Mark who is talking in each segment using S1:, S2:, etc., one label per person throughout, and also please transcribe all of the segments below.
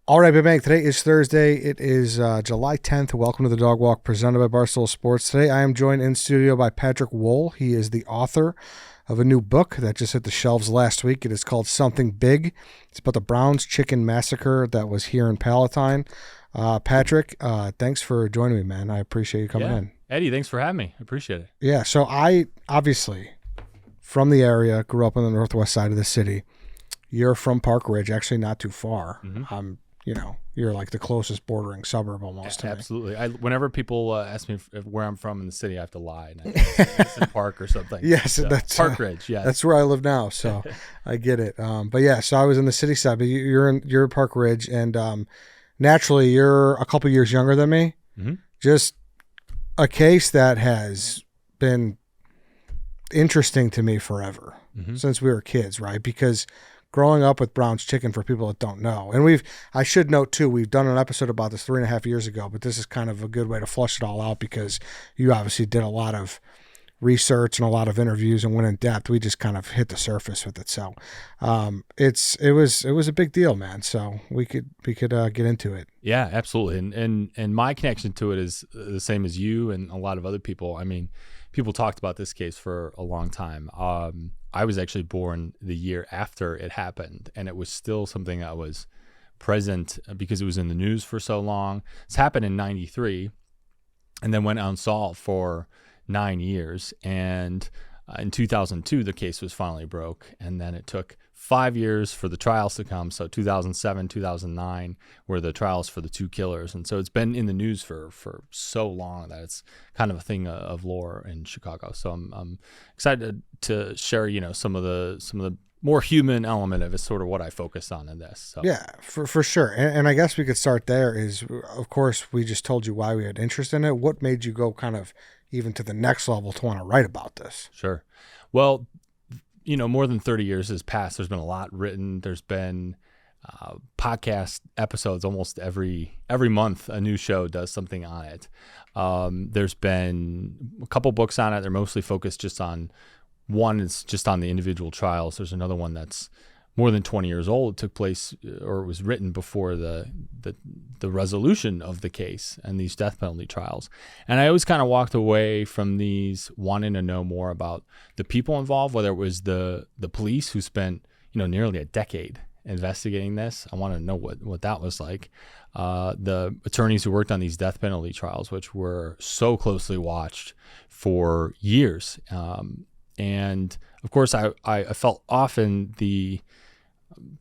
S1: All right, Big Bang. Today is Thursday. It is July 10th. Welcome to the Dog Walk presented by Barstool Sports. Today I am joined in studio by Patrick Wohl. He is the author of a new book that just hit the shelves last week. It is called Something Big. It's about the Browns Chicken Massacre that was here in Palatine. Patrick, thanks for joining me, man. I appreciate you coming in.
S2: Eddie, thanks for having me. I appreciate it.
S1: Yeah, so I, obviously, from the area, grew up on the northwest side of the city. You're from Park Ridge, actually not too far.
S2: Mm-hmm.
S1: You're like the closest bordering suburb almost to me.
S2: Absolutely. Whenever people ask me where I'm from in the city, I have to lie. And it's in Park or something.
S1: Yes,
S2: so,
S1: that's
S2: Park Ridge. Yeah,
S1: that's where I live now, so I get it. But yeah, so I was in the city side, but you're in Park Ridge, and naturally, you're a couple years younger than me.
S2: Mm-hmm.
S1: Just a case that has been interesting to me forever since we were kids, right? Because growing up with Brown's Chicken, for people that don't know, and I should note too, we've done an episode about this 3.5 years ago, but this is kind of a good way to flush it all out because you obviously did a lot of research and a lot of interviews and went in depth. We just kind of hit the surface with it. So it was a big deal, man. So we could get into it.
S2: Yeah, absolutely. And my connection to it is the same as you and a lot of other people. I mean, people talked about this case for a long time. I was actually born the year after it happened, and it was still something that was present because it was in the news for so long. It's happened in 93 and then went unsolved for 9 years. And in 2002, the case was finally broke. And then it took 5 years for the trials to come. So 2007, 2009 were the trials for the two killers. And so it's been in the news for so long that it's kind of a thing of lore in Chicago. So I'm excited to share, some of the more human element of it, sort of what I focus on in this. So.
S1: Yeah, for sure. And I guess we could start there is, of course, we just told you why we had interest in it. What made you go kind of even to the next level to want to write about this?
S2: Sure. Well, more than 30 years has passed. There's been a lot written. There's been podcast episodes almost every month. A new show does something on it. There's been a couple books on it. They're mostly focused just on one. It's just on the individual trials. There's another one that's more than 20 years old. It took place, or it was written before the resolution of the case and these death penalty trials. And I always kind of walked away from these wanting to know more about the people involved, whether it was the police who spent, nearly a decade investigating this. I want to know what that was like. The attorneys who worked on these death penalty trials, which were so closely watched for years. And of course, I felt often the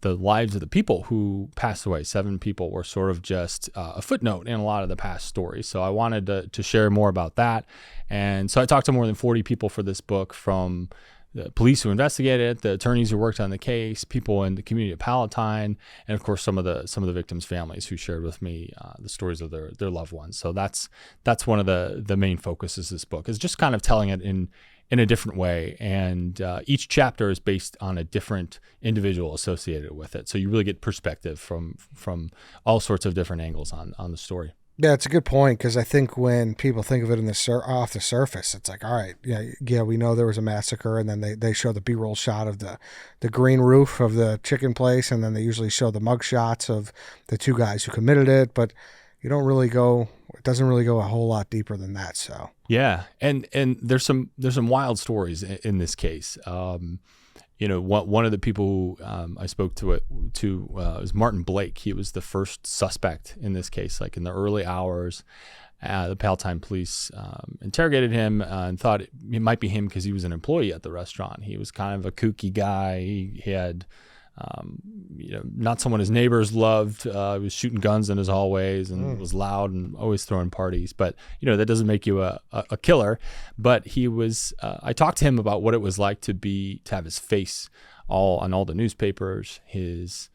S2: lives of the people who passed away, 7 people, were sort of just a footnote in a lot of the past stories. So I wanted to share more about that. And so I talked to more than 40 people for this book, from the police who investigated it, the attorneys who worked on the case, people in the community of Palatine, and of course some of the victims' families who shared with me the stories of their loved ones. So that's one of the main focuses of this book, is just kind of telling it in a different way. And each chapter is based on a different individual associated with it. So you really get perspective from all sorts of different angles on the story.
S1: Yeah, it's a good point, because I think when people think of it off the surface, it's like, all right, yeah, we know there was a massacre, and then they show the B-roll shot of the green roof of the chicken place, and then they usually show the mug shots of the 2 guys who committed it, but it doesn't really go a whole lot deeper than that. So
S2: yeah, and there's some wild stories in this case. One of the people who I spoke to was Martin Blake. He was the first suspect in this case. Like in the early hours, the Palatine police interrogated him and thought it might be him because he was an employee at the restaurant. He was kind of a kooky guy. He had not someone his neighbors loved. He was shooting guns in his hallways and was loud and always throwing parties. But, that doesn't make you a killer. But he was, I talked to him about what it was like to have his face on all the newspapers, his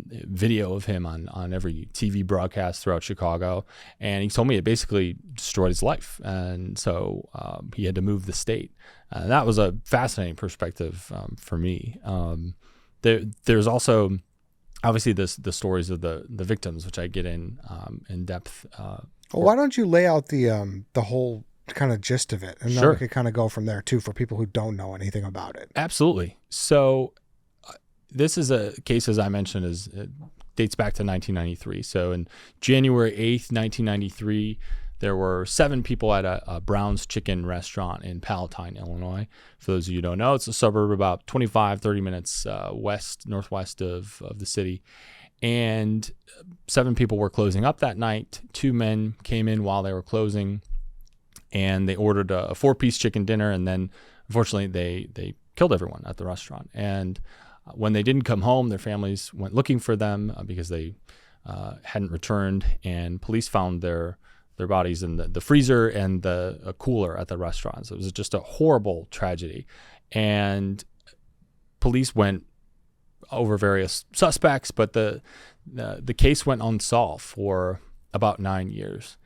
S2: video of him on every TV broadcast throughout Chicago. And he told me it basically destroyed his life. And so he had to move the state. And that was a fascinating perspective for me. There's also obviously the stories of the victims, which I get in depth.
S1: Well, why don't you lay out the whole kind of gist of it, and then we could kind of go from there too for people who don't know anything about it.
S2: Absolutely. So this is a case, as I mentioned, is dates back to 1993. So in January 8th, 1993, there were 7 people at a Brown's Chicken restaurant in Palatine, Illinois. For those of you who don't know, it's a suburb about 30 minutes northwest of the city. And 7 people were closing up that night. 2 men came in while they were closing, and they ordered a 4-piece chicken dinner. And then, unfortunately, they killed everyone at the restaurant. And when they didn't come home, their families went looking for them because they hadn't returned. And police found their bodies in the freezer and a cooler at the restaurant. So it was just a horrible tragedy. And police went over various suspects, but the case went unsolved for about 9 years.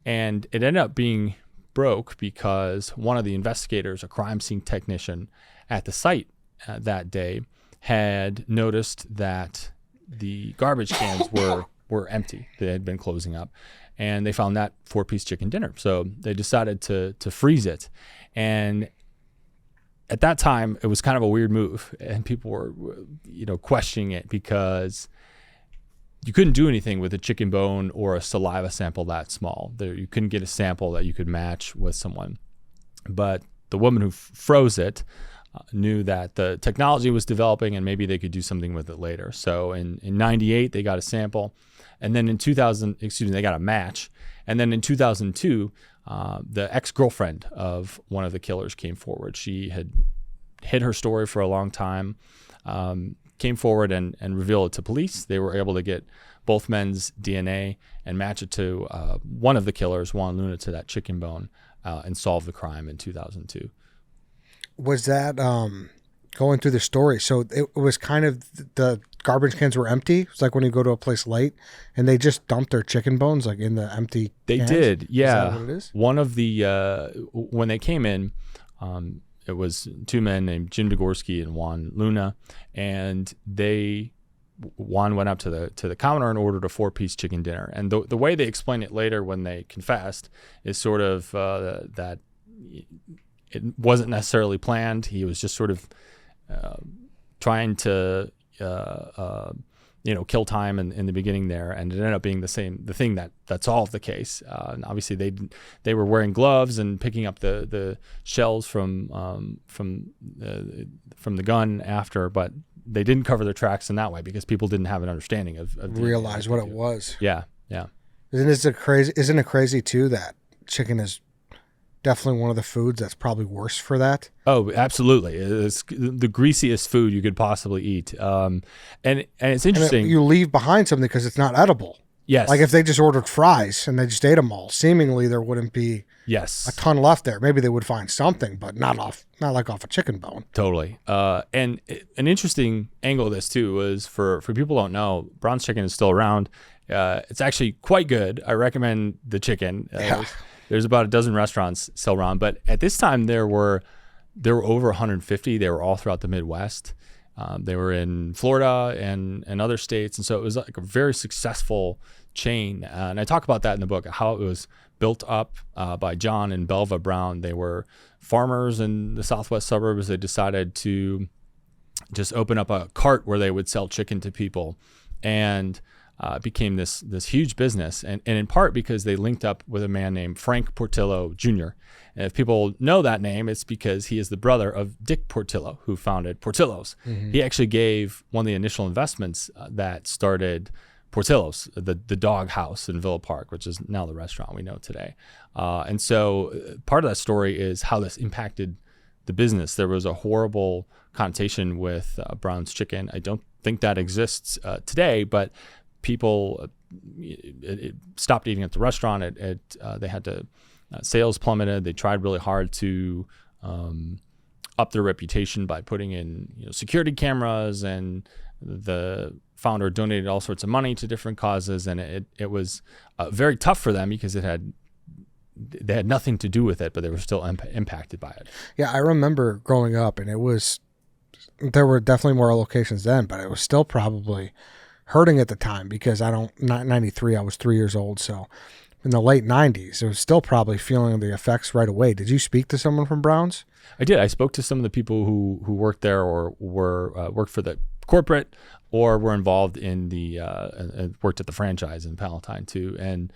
S2: And it ended up being broke because one of the investigators, a crime scene technician at the site that day, had noticed that the garbage cans were empty. They had been closing up, and they found that 4-piece chicken dinner. So they decided to freeze it. And at that time, it was kind of a weird move, and people were, questioning it because you couldn't do anything with a chicken bone or a saliva sample that small. You couldn't get a sample that you could match with someone. But the woman who froze it knew that the technology was developing and maybe they could do something with it later. So in 98, they got a sample. And then in they got a match. And then in 2002, the ex-girlfriend of one of the killers came forward. She had hid her story for a long time, came forward and revealed it to police. They were able to get both men's DNA and match it to one of the killers, Juan Luna, to that chicken bone, and solve the crime in 2002.
S1: Was that going through the story? So it was kind of the garbage cans were empty. It's like when you go to a place late and they just dump their chicken bones like in the empty cans?
S2: They did, yeah.
S1: Is that what it is?
S2: One of the when they came in, it was 2 men named Jim Degorski and Juan Luna, and Juan went up to the counter and ordered a 4-piece chicken dinner. And the way they explain it later when they confessed is sort of that it wasn't necessarily planned. He was just sort of trying to kill time in the beginning there, and it ended up being the thing that solved the case. And obviously they were wearing gloves and picking up the shells from the gun after, but they didn't cover their tracks in that way because people didn't have an understanding of
S1: realize what it was.
S2: Yeah.
S1: Isn't it crazy too that chicken is definitely one of the foods that's probably worse for that?
S2: Oh, absolutely. It's the greasiest food you could possibly eat. And it's interesting.
S1: You leave behind something because it's not edible.
S2: Yes.
S1: Like if they just ordered fries and they just ate them all, seemingly there wouldn't be a ton left there. Maybe they would find something, but not like off a chicken bone.
S2: Totally. And an interesting angle of this too was for people who don't know, Brown's Chicken is still around. It's actually quite good. I recommend the chicken. There's about a dozen restaurants still around, but at this time there were over 150. They were all throughout the Midwest. They were in Florida and other states, and so it was like a very successful chain. And I talk about that in the book, how it was built up by John and Belva Brown. They were farmers in the southwest suburbs. They decided to just open up a cart where they would sell chicken to people, and became this huge business, and in part because they linked up with a man named Frank Portillo Jr. And if people know that name, it's because he is the brother of Dick Portillo, who founded Portillo's. Mm-hmm. He actually gave one of the initial investments that started Portillo's, the dog house in Villa Park, which is now the restaurant we know today. And so part of that story is how this impacted the business. There was a horrible connotation with Brown's Chicken. I don't think that exists today, but people it stopped eating at the restaurant. They had to sales plummeted. They tried really hard to up their reputation by putting in security cameras, and the founder donated all sorts of money to different causes, and it was very tough for them because they had nothing to do with it, but they were still impacted by it.
S1: Yeah, I remember growing up, and there were definitely more locations then, but it was still probably hurting at the time because not 93, I was 3 years old. So in the late 90s, it was still probably feeling the effects right away. Did you speak to someone from Brown's?
S2: I did. I spoke to some of the people who worked there or worked for the corporate or were involved in the worked at the franchise in Palatine too. And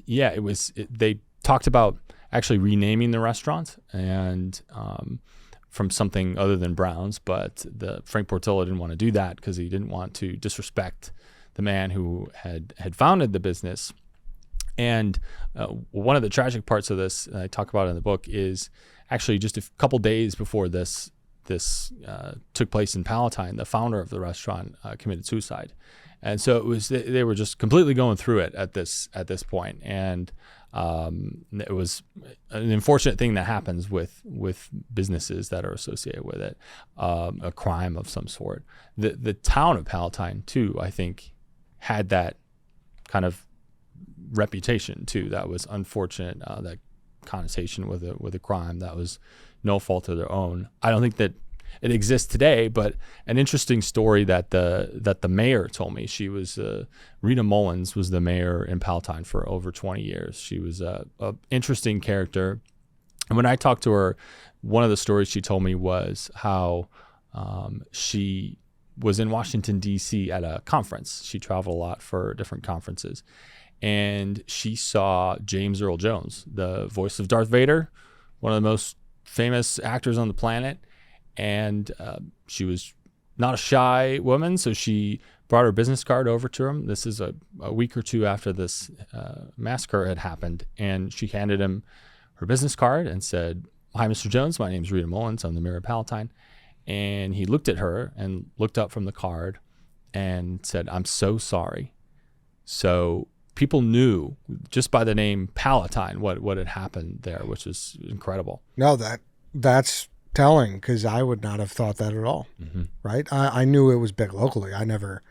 S2: they talked about actually renaming the restaurant and from something other than Brown's, but Frank Portillo didn't want to do that because he didn't want to disrespect the man who had founded the business. And one of the tragic parts of this, I talk about in the book, is actually just a couple days before this took place in Palatine, the founder of the restaurant committed suicide. And so they were just completely going through it at this point. And it was an unfortunate thing that happens with businesses that are associated with it, a crime of some sort. The town of Palatine too, I think, had that kind of reputation too. That was unfortunate. That connotation with a crime that was no fault of their own. I don't think that it exists today, but an interesting story that the mayor told me. She was Rita Mullins was the mayor in Palatine for over 20 years. She was a interesting character. And when I talked to her, one of the stories she told me was how she was in Washington, D.C. at a conference. She traveled a lot for different conferences. And she saw James Earl Jones, the voice of Darth Vader, one of the most famous actors on the planet. And she was not a shy woman, so she brought her business card over to him. This is a week or two after this massacre had happened. And she handed him her business card and said, "Hi, Mr. Jones. My name's Rita Mullins. I'm the mayor of Palatine." And he looked at her and looked up from the card and said, "I'm so sorry." So people knew just by the name Palatine what had happened there, which was incredible.
S1: No, that's telling, because I would not have thought that at all. Mm-hmm. Right? I knew it was big locally. I never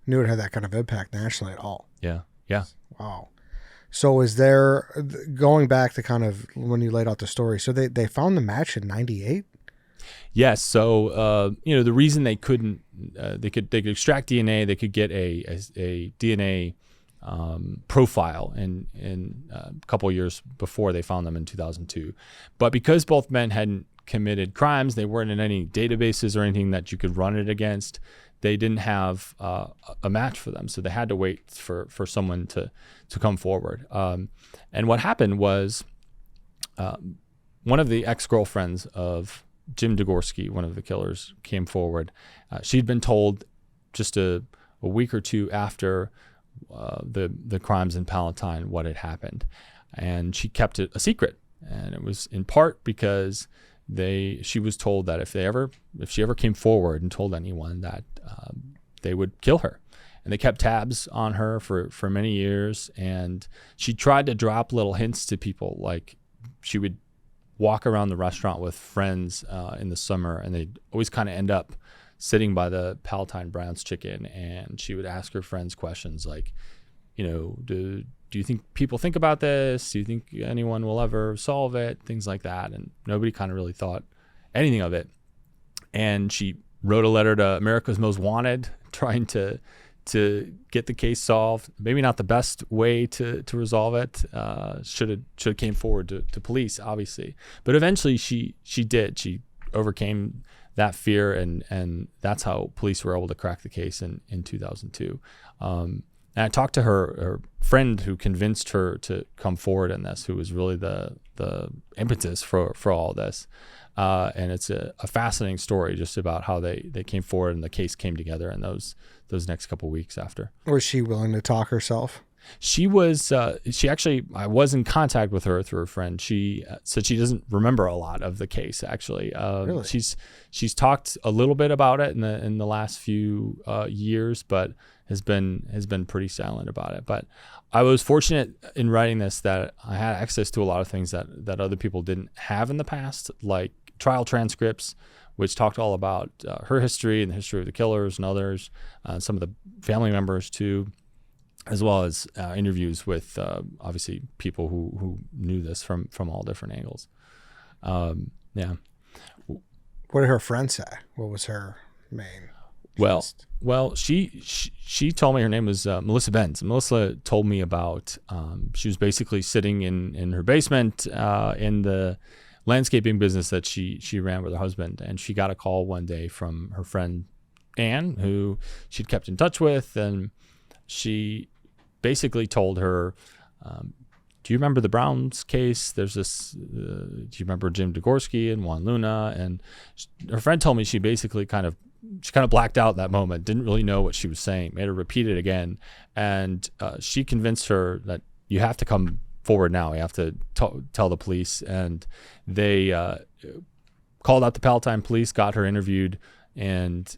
S1: knew it had that kind of impact nationally at all.
S2: Yeah.
S1: Wow. So is there, going back to kind of when you laid out the story, so they found the match in 98?
S2: Yes. So, the reason they couldn't, they could extract DNA, they could get a DNA profile in a couple of years before they found them in 2002. But because both men hadn't committed crimes, they weren't in any databases or anything that you could run it against. They didn't have a match for them, so they had to wait for someone to come forward. And what happened was one of the ex-girlfriends of Jim Degorski, one of the killers, came forward. She'd been told just a week or two after the crimes in Palatine what had happened, and she kept it a secret. And it was in part because she was told that if she ever came forward and told anyone, that they would kill her. And they kept tabs on her for many years. And she tried to drop little hints to people, like she would walk around the restaurant with friends in the summer, and they'd always kind of end up sitting by the Palatine Brown's Chicken, and she would ask her friends questions like, do you think people think about this? Do you think anyone will ever solve it? Things like that. And nobody kind of really thought anything of it. And she wrote a letter to America's Most Wanted, trying to get the case solved. Maybe not the best way to resolve it. Should have came forward to police, obviously. But eventually she did. She overcame that fear, and that's how police were able to crack the case in 2002. And I talked to her friend who convinced her to come forward in this, who was really the impetus for all this. And it's a fascinating story just about how they came forward and the case came together in those next couple of weeks after. Was
S1: she willing to talk herself?
S2: She was. I was in contact with her through her friend. She said she doesn't remember a lot of the case. Actually,
S1: really?
S2: She's talked a little bit about it in the last few years, but has been pretty silent about it. But I was fortunate in writing this that I had access to a lot of things that other people didn't have in the past, like trial transcripts, which talked all about her history and the history of the killers and others, some of the family members too, as well as interviews with obviously people who knew this from all different angles. Yeah.
S1: What did her friend say? What was her main?
S2: Well, she told me her name was Melissa Benz. Melissa told me about she was basically sitting in her basement in the landscaping business that she ran with her husband, and she got a call one day from her friend Anne, who she'd kept in touch with, and she basically told her, do you remember the Browns case? There's this, do you remember Jim Degorski and Juan Luna? And her friend told me she basically kind of blacked out that moment, didn't really know what she was saying, made her repeat it again. And she convinced her that you have to come forward now. You have to tell the police. And they called out the Palatine police, got her interviewed, and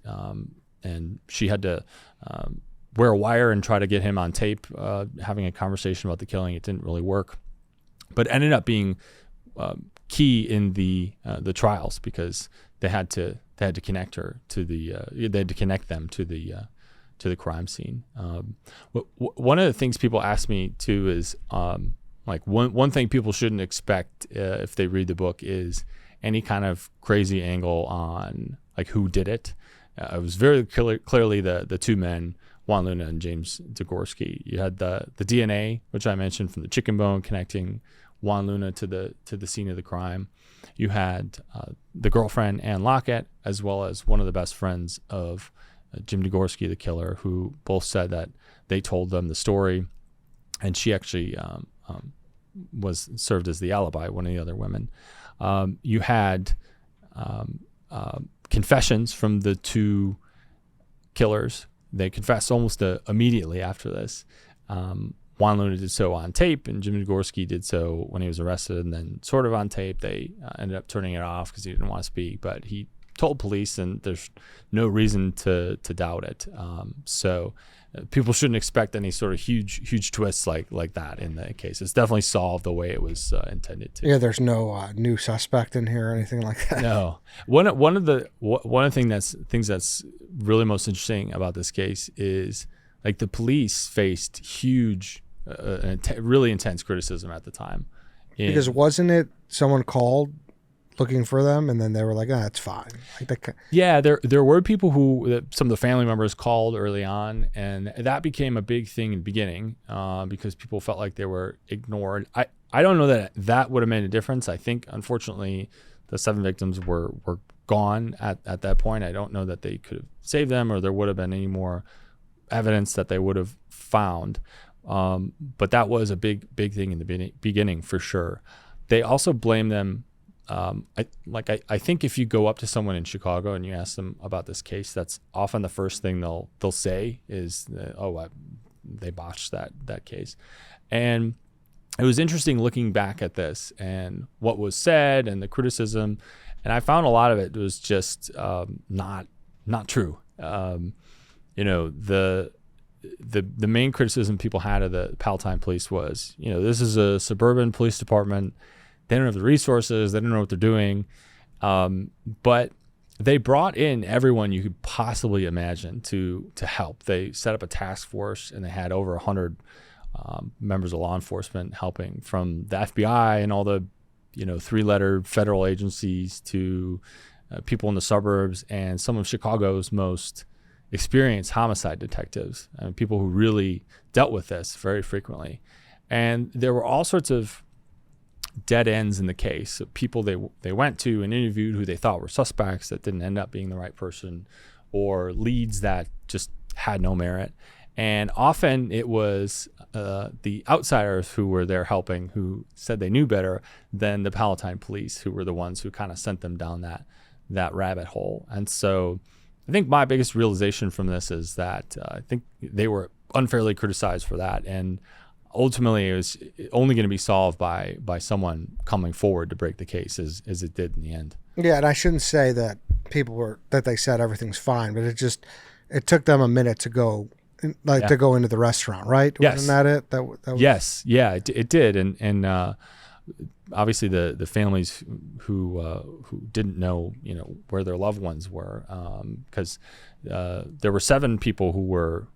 S2: she had to wear a wire and try to get him on tape, having a conversation about the killing. It didn't really work, but ended up being key in the trials, because they had to connect her to they had to connect them to the crime scene. One of the things people ask me too is like one thing people shouldn't expect if they read the book is any kind of crazy angle on like who did it. It was very clearly the two men, Juan Luna and James Degorski. You had the DNA, which I mentioned, from the chicken bone connecting Juan Luna to the scene of the crime. You had the girlfriend, Ann Lockett, as well as one of the best friends of Jim Degorski, the killer, who both said that they told them the story, and she actually was served as the alibi, one of the other women. You had confessions from the two killers. They confessed almost immediately after this. Juan Luna did so on tape, and Jim Degorski did so when he was arrested, and then sort of on tape. They ended up turning it off because he didn't want to speak, but he told police, and there's no reason to doubt it. So people shouldn't expect any sort of huge twists like that in the case. It's definitely solved the way it was intended to.
S1: Yeah, there's no new suspect in here or anything like that.
S2: No. One of the things that's really most interesting about this case is like the police faced huge, really intense criticism at the time.
S1: Because wasn't it someone called looking for them, and then they were like, it's fine.
S2: Yeah, there were people some of the family members called early on, and that became a big thing in the beginning because people felt like they were ignored. I don't know that would have made a difference. I think, unfortunately, the 7 victims were gone at that point. I don't know that they could have saved them, or there would have been any more evidence that they would have found. But that was a big thing in the beginning for sure. They also blame them. I think if you go up to someone in Chicago and you ask them about this case, that's often the first thing they'll say is, they botched that case. And it was interesting looking back at this and what was said and the criticism, and I found a lot of it was just not true. The main criticism people had of the Palatine police was, this is a suburban police department. They don't have the resources. They don't know what they're doing. But they brought in everyone you could possibly imagine to help. They set up a task force, and they had over 100 members of law enforcement helping, from the FBI and all the 3-letter federal agencies to people in the suburbs and some of Chicago's most experienced homicide detectives, people who really dealt with this very frequently. And there were all sorts of dead ends in the case, people they went to and interviewed who they thought were suspects that didn't end up being the right person, or leads that just had no merit. And often it was the outsiders who were there helping, who said they knew better than the Palatine police, who were the ones who kind of sent them down that rabbit hole. And so I think my biggest realization from this is that I think they were unfairly criticized for that, and ultimately it was only going to be solved by someone coming forward to break the case, as it did in the end.
S1: Yeah, and I shouldn't say that that they said everything's fine, but it took them a minute to go to go into the restaurant, right?
S2: Yes.
S1: Wasn't that it? That was... Yes,
S2: yeah, it did, and obviously the families who didn't know where their loved ones were, because there were 7 people who were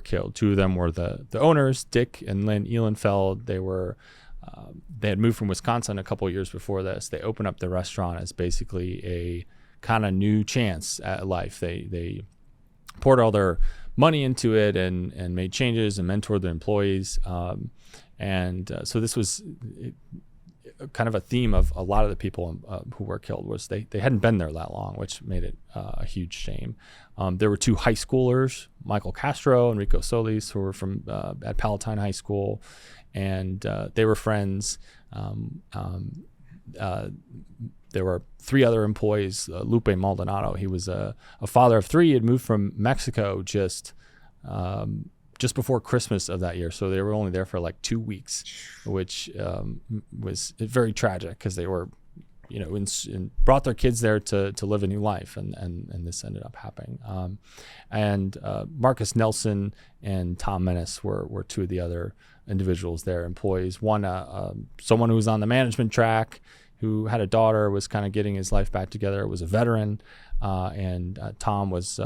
S2: killed. 2 of them were the owners, Dick and Lynn Ehlenfeld. They had moved from Wisconsin a couple of years before this. They opened up the restaurant as basically a kind of new chance at life. They poured all their money into it and made changes and mentored their employees. So this was kind of a theme of a lot of the people who were killed, was they hadn't been there that long, which made it a huge shame. There were two high schoolers, Michael Castro and Rico Solis, who were from at Palatine High School, and they were friends. There were three other employees. Lupe Maldonado, he was a father of three. He had moved from Mexico just before Christmas of that year, so they were only there for like 2 weeks, which was very tragic because they were, brought their kids there to live a new life, and this ended up happening. And Marcus Nelson and Tom Menace were two of the other individuals there, employees. One, someone who was on the management track, who had a daughter, was kind of getting his life back together, was a veteran, and Tom was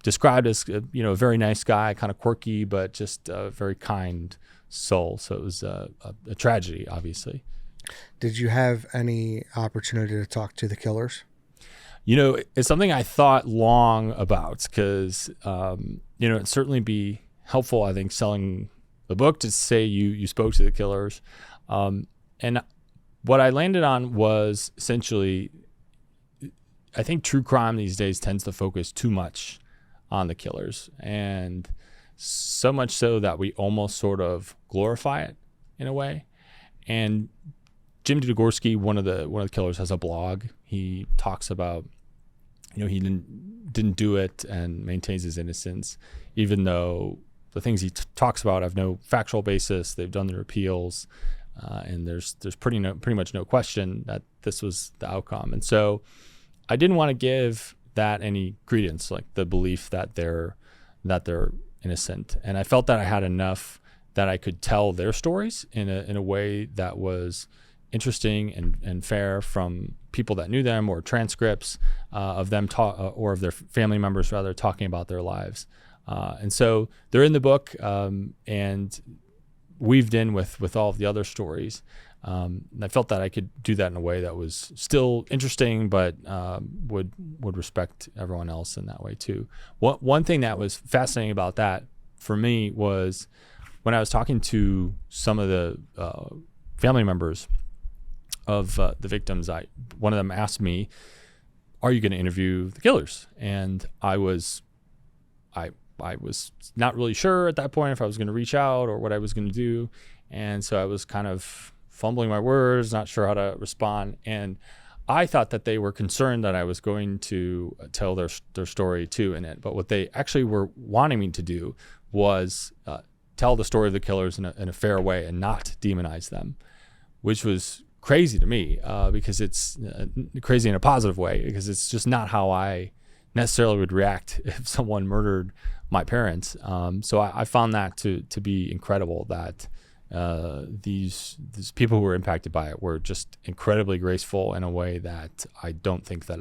S2: described as a very nice guy, kind of quirky, but just a very kind soul. So it was a tragedy, obviously.
S3: Did you have any opportunity to talk to the killers?
S2: It's something I thought long about because, it'd certainly be helpful, I think, selling the book to say you spoke to the killers. And what I landed on was essentially, I think true crime these days tends to focus too much on the killers, and so much so that we almost sort of glorify it in a way. And Jim Degorski, one of the killers, has a blog. He talks about, he didn't do it and maintains his innocence, even though the things he talks about have no factual basis. They've done their appeals, and there's pretty much no question that this was the outcome. And so I didn't want to give that any credence, like the belief that they're innocent. And I felt that I had enough that I could tell their stories in a way that was interesting and fair, from people that knew them, or transcripts of them or of their family members rather, talking about their lives. And so they're in the book and weaved in with all of the other stories. And I felt that I could do that in a way that was still interesting, but would respect everyone else in that way too. One thing that was fascinating about that for me was when I was talking to some of the family members of the victims, one of them asked me, "Are you going to interview the killers?" And I was not really sure at that point if I was going to reach out or what I was going to do, and so I was kind of fumbling my words, not sure how to respond. And I thought that they were concerned that I was going to tell their story too in it. But what they actually were wanting me to do was tell the story of the killers in a fair way and not demonize them, which was crazy to me because it's crazy in a positive way, because it's just not how I necessarily would react if someone murdered my parents. So I found that to be incredible, that these people who were impacted by it were just incredibly graceful in a way that I don't think that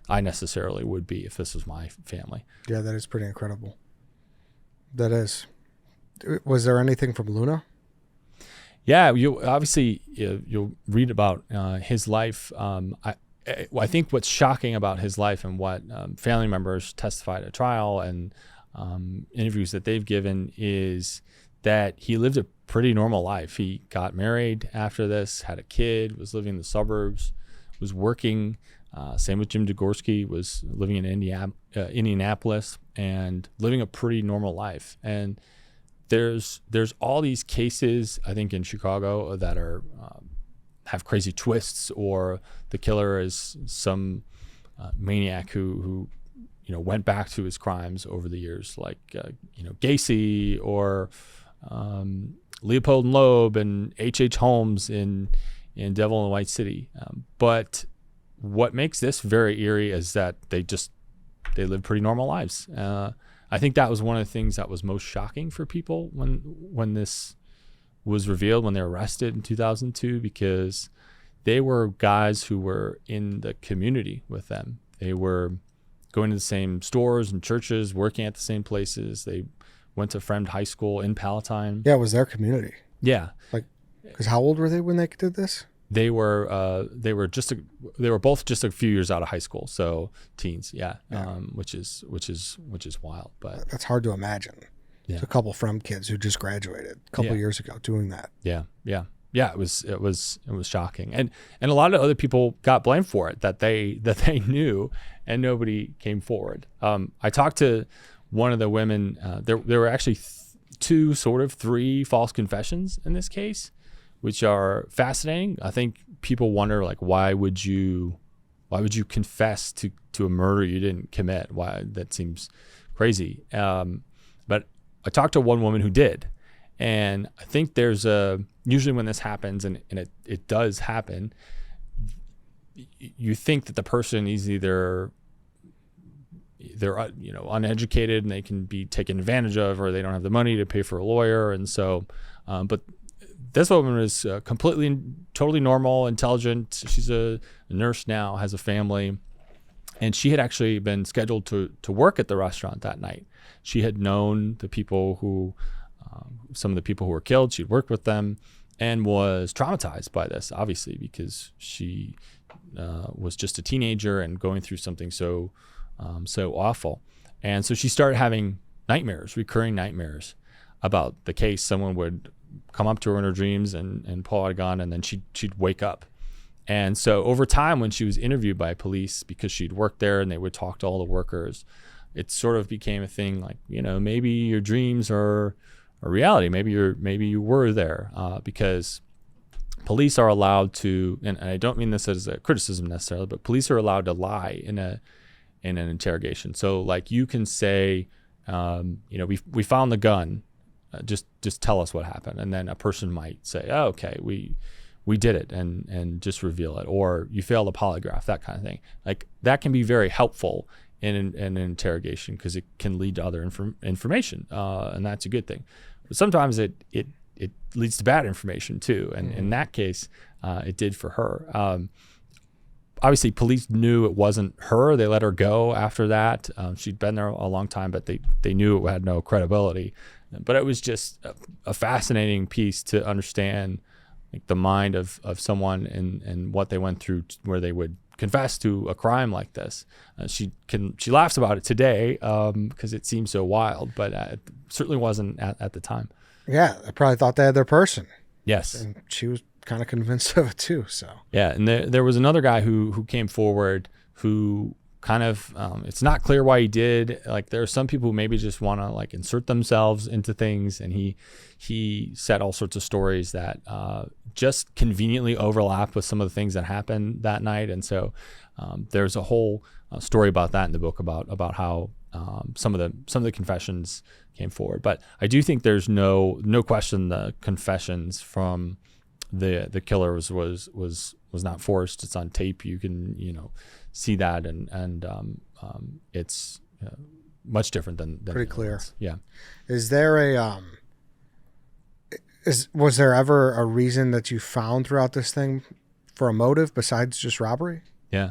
S2: I necessarily would be if this was my family.
S1: Yeah, that is pretty incredible. That is. Was there anything from Luna?
S2: Yeah, you'll read about his life. I think what's shocking about his life and what family members testified at trial and interviews that they've given is that he lived a pretty normal life. He got married after this, had a kid, was living in the suburbs, was working. Same with Jim Degorski, was living in Indianapolis and living a pretty normal life. And there's all these cases, I think, in Chicago that are have crazy twists, or the killer is some maniac who went back to his crimes over the years, like Gacy or Leopold and Loeb and H.H. Holmes in Devil in the White City. But what makes this very eerie is that they live pretty normal lives. I think that was one of the things that was most shocking for people when this was revealed, when they were arrested in 2002, because they were guys who were in the community with them. They were going to the same stores and churches, working at the same places. They went to Fremd High School in Palatine.
S1: Yeah, it was their community.
S2: Yeah.
S1: Because how old were they when they did this?
S2: They were both just a few years out of high school, so teens, yeah. Which is wild, but
S1: that's hard to imagine. Yeah. It's a couple Fremd kids who just graduated a couple years ago doing that.
S2: Yeah. yeah, it was shocking, and a lot of other people got blamed for it that they knew, and nobody came forward. I talked to one of the women. There were actually three false confessions in this case, which are fascinating. I think people wonder, like, why would you confess to a murder you didn't commit? Why? That seems crazy. But I talked to one woman who did. And I think there's usually when this happens, and it does happen, you think that the person is either they're uneducated and they can be taken advantage of, or they don't have the money to pay for a lawyer. And so, but this woman is completely, totally normal, intelligent. She's a nurse now, has a family, and she had actually been scheduled to work at the restaurant that night. She had known the people who. Some of the people who were killed. She'd worked with them and was traumatized by this, obviously, because she was just a teenager and going through something so awful. And so she started having nightmares, recurring nightmares about the case. Someone would come up to her in her dreams and pull out a gun, and then she'd wake up. And so over time, when she was interviewed by police, because she'd worked there and they would talk to all the workers, it sort of became a thing, like, maybe your dreams are a reality. Maybe you were there, because police are allowed to, and I don't mean this as a criticism necessarily, but police are allowed to lie in an interrogation. So, like, you can say, we found the gun, just tell us what happened, and then a person might say, oh, okay, we did it, and just reveal it, or you failed a polygraph, that kind of thing. Like, that can be very helpful in an interrogation, because it can lead to other information, and that's a good thing. But sometimes it leads to bad information too, and in that case, it did for her. Obviously, police knew it wasn't her. They let her go after that. She'd been there a long time, but they knew it had no credibility. But it was just a fascinating piece to understand, like, the mind of someone and what they went through, where they would confess to a crime like this. She laughs about it today because it seems so wild, but it certainly wasn't at the time.
S1: Yeah, I probably thought they had their person.
S2: Yes,
S1: and she was kind of convinced of it too. So
S2: yeah, and there was another guy who came forward who kind of it's not clear why he did. Like, there are some people who maybe just want to, like, insert themselves into things, and he said all sorts of stories that just conveniently overlap with some of the things that happened that night. And so there's a whole story about that in the book, about how some of the confessions came forward. But I do think there's no question the confessions from the killer was not forced. It's on tape. You can see that, and it's much different than
S1: pretty clear.
S2: Yeah.
S1: Is there was there ever a reason that you found throughout this thing for a motive besides just robbery?
S2: Yeah.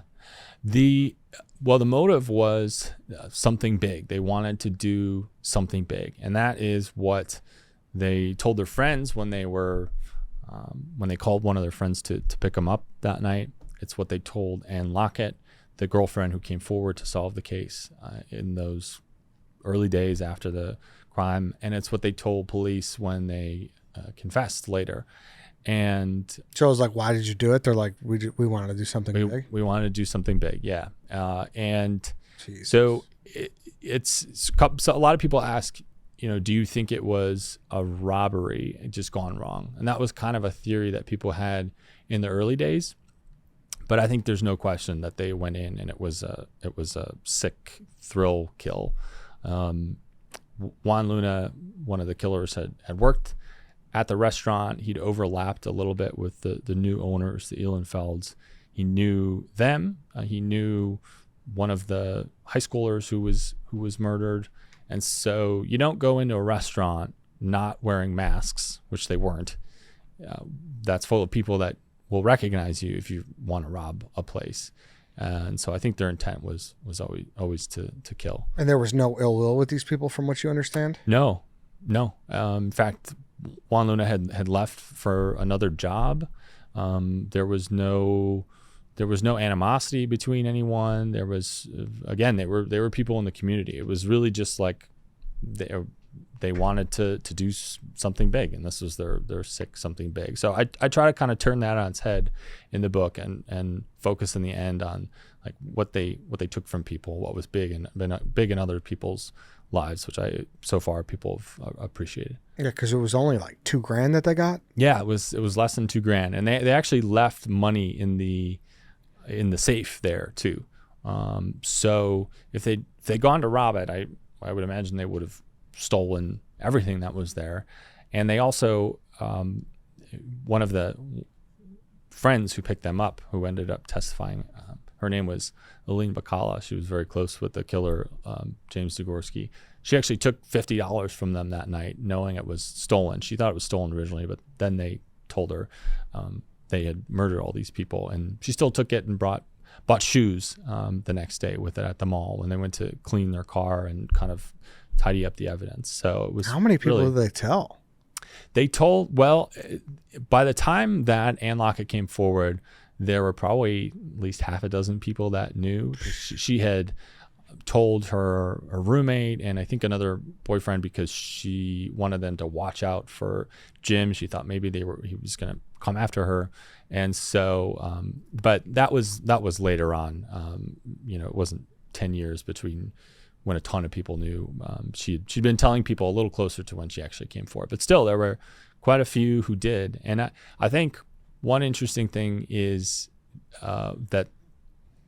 S2: The motive was something big. They wanted to do something big, and that is what they told their friends when they called one of their friends to pick them up that night. It's what they told Ann Lockett, the girlfriend who came forward to solve the case in those early days after the crime, and it's what they told police when they confessed later. And
S1: so I was like, why did you do it? They're like, we wanted to do something big.
S2: We wanted to do something big, yeah. And
S1: Jesus.
S2: So so a lot of people ask, do you think it was a robbery just gone wrong? And that was kind of a theory that people had in the early days. But I think there's no question that they went in and it was a sick thrill kill. Juan Luna, one of the killers, had worked at the restaurant. He'd overlapped a little bit with the new owners, the Ehlenfelds. He knew them. He knew one of the high schoolers who was murdered. And so you don't go into a restaurant not wearing masks, which they weren't. That's full of people that will recognize you if you want to rob a place. And so I think their intent was always to kill.
S1: And there was no ill will with these people, from what you understand?
S2: No. In fact, Juan Luna had left for another job. There was no animosity between anyone. There was, again, they were people in the community. It was really just like they wanted to do something big, and this was their sick something big. So I try to kind of turn that on its head in the book and focus in the end on like what they took from people, what was big and been big in other people's lives, which so far people have appreciated.
S1: Yeah, because it was only like $2,000 that they got.
S2: Yeah, it was less than $2,000, and they actually left money in the safe there too. So if they'd gone to rob it, I would imagine they would have stolen everything that was there. And they also, one of the friends who picked them up, who ended up testifying, her name was Paline. She was very close with the killer, James Degorski. She actually took $50 from them that night, knowing it was stolen. She thought it was stolen originally, but then they told her they had murdered all these people, and she still took it and bought shoes the next day with it at the mall when they went to clean their car and kind of tidy up the evidence. So it was.
S1: How many people did they tell?
S2: They told, by the time that Ann Lockett came forward, there were probably at least half a dozen people that knew. She had told her roommate and I think another boyfriend, because she wanted them to watch out for Jim. She thought maybe he was going to come after her. And so, but that was later on. It wasn't 10 years between when a ton of people knew. She'd been telling people a little closer to when she actually came forward, but still there were quite a few who did. And I think one interesting thing is that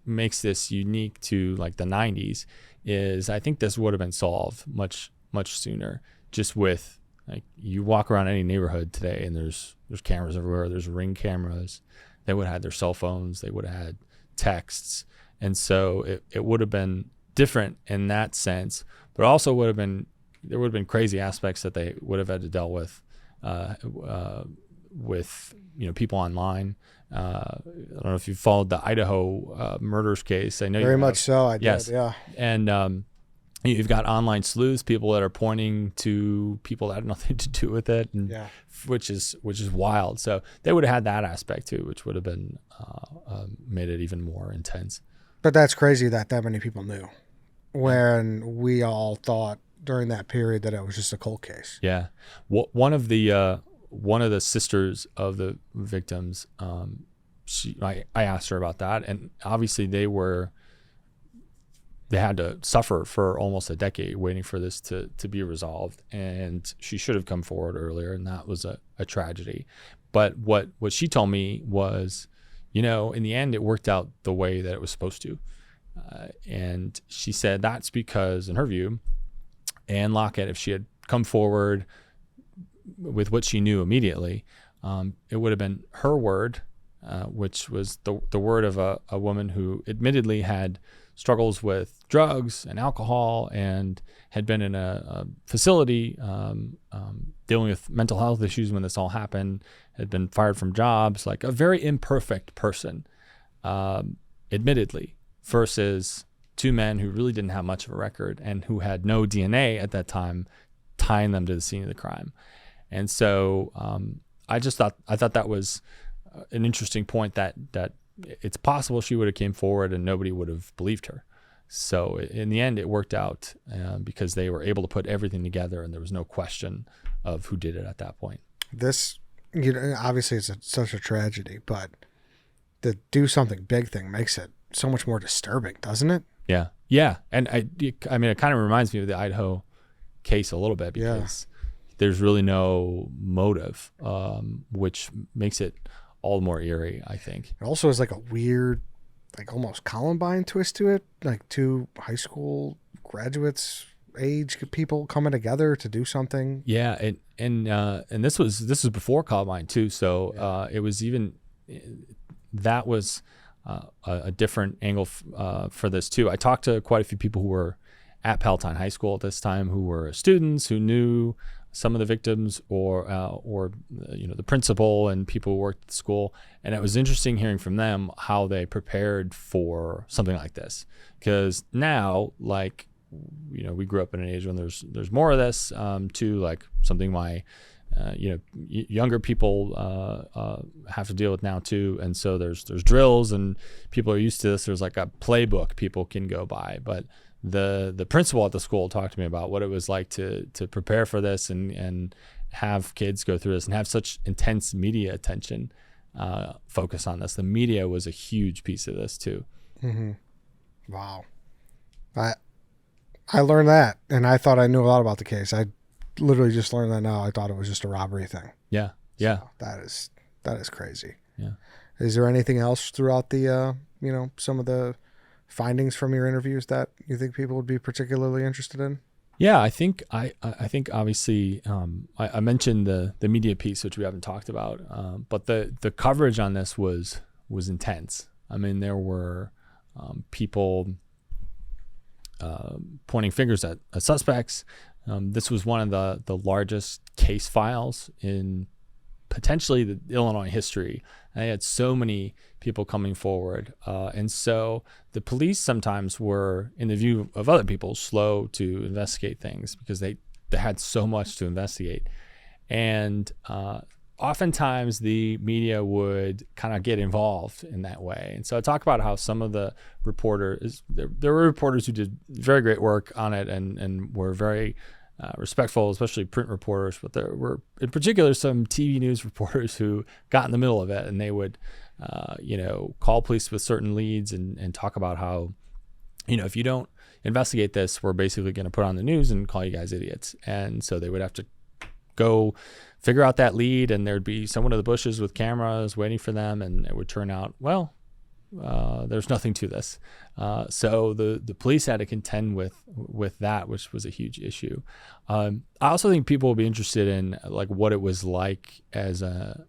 S2: makes this unique to like the 90s is I think this would have been solved much sooner, just with like you walk around any neighborhood today and there's cameras everywhere. There's Ring cameras. They would have had their cell phones. They would have had texts. And so it would have been different in that sense, but also there would have been crazy aspects that they would have had to deal with people online. I don't know if you followed the Idaho murders case. I know
S1: very much so. I
S2: yes.
S1: did. Yeah.
S2: And you've got online sleuths, people that are pointing to people that had nothing to do with it, and which is wild. So they would have had that aspect too, which would have been made it even more intense.
S1: But that's crazy that many people knew, when we all thought during that period that it was just a cold case.
S2: Yeah, one of the sisters of the victims, I asked her about that, and obviously they had to suffer for almost a decade waiting for this to be resolved, and she should have come forward earlier, and that was a tragedy. But what she told me was, in the end, it worked out the way that it was supposed to. And she said that's because, in her view, Ann Lockett, if she had come forward with what she knew immediately, it would have been her word, which was the word of a woman who admittedly had struggles with drugs and alcohol and had been in a facility dealing with mental health issues when this all happened, had been fired from jobs, like a very imperfect person, admittedly, versus two men who really didn't have much of a record and who had no DNA at that time tying them to the scene of the crime. And so I thought that was an interesting point, that it's possible she would have came forward and nobody would have believed her. So in the end, it worked out because they were able to put everything together and there was no question of who did it at that point.
S1: This, obviously it's such a tragedy, but the do something big thing makes it so much more disturbing, doesn't it?
S2: Yeah. Yeah. And I mean, it kind of reminds me of the Idaho case a little bit, because there's really no motive, which makes it all the more eerie, I think.
S1: It also has like a weird, like almost Columbine twist to it, like two high school graduates age people coming together to do something.
S2: Yeah. And this was before Columbine too. So it was even, that was a different angle for this too. I talked to quite a few people who were at Palatine High School at this time, who were students who knew some of the victims or the principal and people who worked at the school. And it was interesting hearing from them how they prepared for something like this. Because now, like, we grew up in an age when there's more of this too, like something my younger people have to deal with now too. And so there's drills and people are used to this. There's like a playbook people can go by, but the principal at the school talked to me about what it was like to prepare for this and have kids go through this and have such intense media attention focus on this. The media was a huge piece of this too.
S1: Mm-hmm. Wow. I learned that, and I thought I knew a lot about the case. I literally just learned that now. I thought it was just a robbery thing.
S2: Yeah. Yeah.
S1: So that is crazy.
S2: Yeah.
S1: Is there anything else throughout the, some of the findings from your interviews that you think people would be particularly interested in?
S2: Yeah, I think obviously I mentioned the media piece, which we haven't talked about, but the coverage on this was intense. I mean, there were people pointing fingers at suspects. This was one of the largest case files in potentially the Illinois history. I had so many people coming forward. And so the police sometimes were, in the view of other people, slow to investigate things because they had so much to investigate. And oftentimes the media would kind of get involved in that way. And so I talk about how some of the reporters, there were reporters who did very great work on it and were very respectful, especially print reporters, but there were in particular some TV news reporters who got in the middle of it, and they would call police with certain leads and talk about how, if you don't investigate this, we're basically going to put on the news and call you guys idiots. And so they would have to go figure out that lead, and there'd be someone in the bushes with cameras waiting for them, and it would turn out, there's nothing to this. So the police had to contend with that, which was a huge issue. I also think people will be interested in like what it was like as an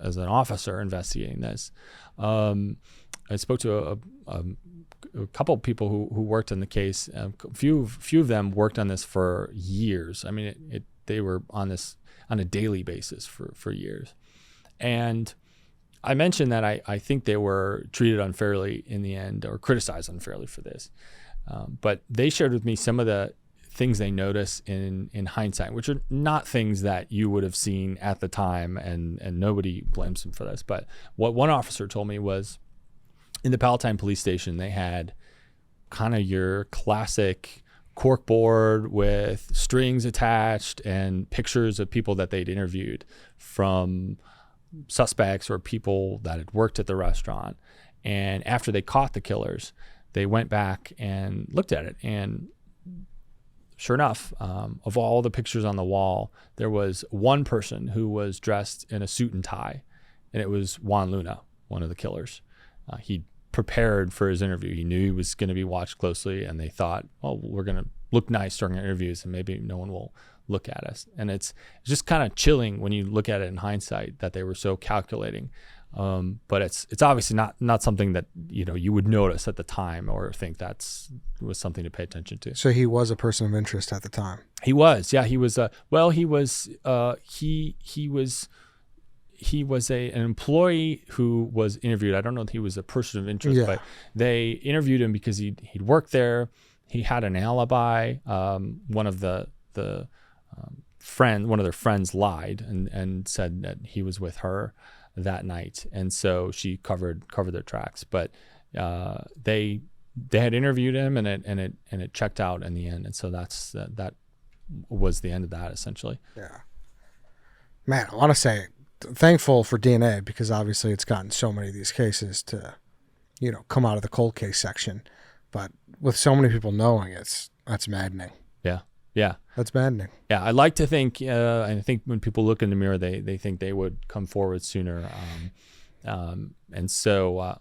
S2: officer investigating this. I spoke to a couple of people who worked on the case. A few of them worked on this for years. I mean, they were on this on a daily basis for years. And I mentioned that I think they were treated unfairly in the end, or criticized unfairly for this. But they shared with me some of the things they notice in hindsight, which are not things that you would have seen at the time, and nobody blames them for this. But what one officer told me was, in the Palatine police station, they had kind of your classic corkboard with strings attached and pictures of people that they'd interviewed, from suspects or people that had worked at the restaurant. And after they caught the killers, they went back and looked at it. And sure enough, of all the pictures on the wall, there was one person who was dressed in a suit and tie, and it was Juan Luna, one of the killers. He prepared for his interview. He knew he was going to be watched closely, and they thought, we're going to look nice during our interviews, and maybe no one will look at us. And it's just kind of chilling when you look at it in hindsight that they were so calculating. But it's obviously not something that you would notice at the time or think was something to pay attention to.
S1: So he was a person of interest at the time.
S2: He was, yeah. He was an employee who was interviewed. I don't know if he was a person of interest, but they interviewed him because he'd worked there. He had an alibi. One of their friends lied and said that he was with her that night, and so she covered their tracks. But they had interviewed him, and it checked out in the end, and so that was the end of that, essentially.
S1: Yeah, man, I want to say thankful for DNA, because obviously it's gotten so many of these cases to come out of the cold case section, but with so many people knowing, that's maddening.
S2: Yeah.
S1: That's maddening.
S2: Yeah. I like to think, and I think when people look in the mirror, they think they would come forward sooner. And so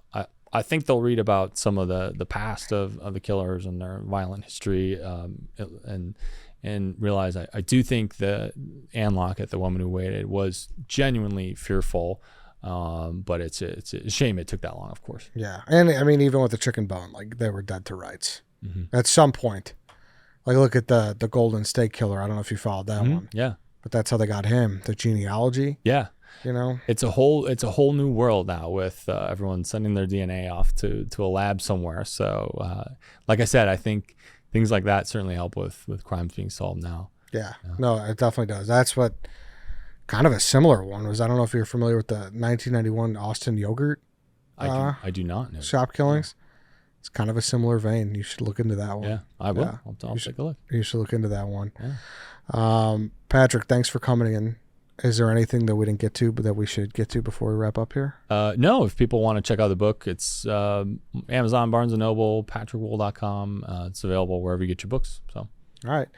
S2: I think they'll read about some of the past of the killers and their violent history, and realize I do think that Ann Lockett, the woman who waited, was genuinely fearful. But it's a shame it took that long, of course.
S1: Yeah. And I mean, even with the chicken bone, like, they were dead to rights at some point. Like, look at the Golden State Killer. I don't know if you followed that one.
S2: Yeah.
S1: But that's how they got him. The genealogy.
S2: Yeah. It's a whole new world now, with everyone sending their DNA off to a lab somewhere. So, like I said, I think things like that certainly help with crimes being solved now.
S1: Yeah. No, it definitely does. That's what kind of a similar one was. I don't know if you're familiar with the 1991 Austin yogurt.
S2: I do not know.
S1: Shop killings. It's kind of a similar vein. You should look into that one.
S2: Yeah, I will.
S1: Yeah.
S2: I'll take a look.
S1: You should look into that one.
S2: Yeah.
S1: Patrick, thanks for coming in. Is there anything that we didn't get to, but that we should get to before we wrap up here?
S2: No, if people want to check out the book, it's Amazon, Barnes & Noble, patrickwohl.com. It's available wherever you get your books. So,
S1: all right.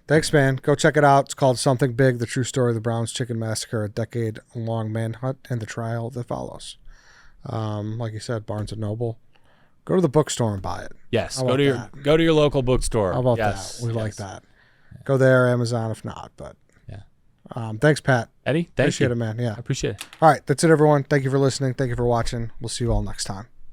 S1: Thanks, man. Go check it out. It's called Something Big, The True Story of the Browns Chicken Massacre, a decade-long manhunt and the trial that follows. Like you said, Barnes & Noble. Go to the bookstore and buy it.
S2: Yes, go to your local bookstore.
S1: How about that? We like that. Go there, Amazon if not, but thanks, Pat.
S2: Eddie,
S1: appreciate it, man. Yeah,
S2: I appreciate it.
S1: All right, that's it, everyone. Thank you for listening. Thank you for watching. We'll see you all next time.